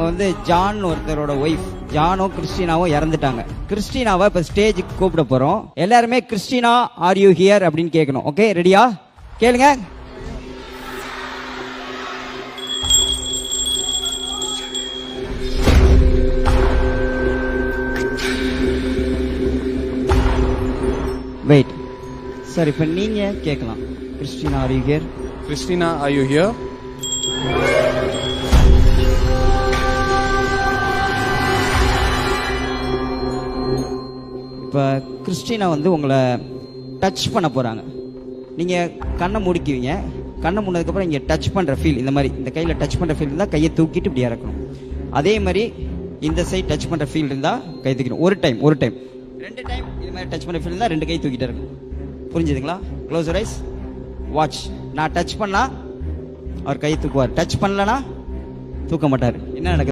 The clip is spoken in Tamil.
வந்து ஜான் ஒருத்தரோட ஒய்ஃப் ஜானோ கிறிஸ்டினாவோ இறந்துட்டாங்க. கிறிஸ்டினாவை இப்ப ஸ்டேஜுக்கு கூப்பிட போறோம். எல்லாருமே கிறிஸ்டினா ஆர் யூ ஹியர் அப்படின்னு கேட்கணும். ஓகே, ரெடியா? கேளுங்க. வெயிட் சார், இப்ப நீங்க கேட்கலாம். Christina are you here? Christina, are you here? இப்போ கிறிஸ்டினா வந்து உங்களை டச் பண்ண போகிறாங்க. நீங்கள் கண்ணை முடிக்குவீங்க. கண்ணை மூடினதுக்கப்புறம் இங்கே டச் பண்ணுற ஃபீல், இந்த மாதிரி இந்த கையில் டச் பண்ணுற ஃபீல் இருந்தால் கையை தூக்கிட்டு இப்படி இறக்கணும். அதே மாதிரி இந்த சைட் டச் பண்ணுற ஃபீல் இருந்தால் கை தூக்கணும். ஒரு டைம் 2 டைம் இது மாதிரி டச் பண்ணுற ஃபீல் இருந்தால் 2 கை தூக்கிட்டு இருக்கணும். புரிஞ்சுதுங்களா? Close your eyes, watch. நான் டச் பண்ணால் அவர் கையை தூக்குவார், டச் பண்ணலன்னா தூக்க மாட்டார். என்ன நடக்குது?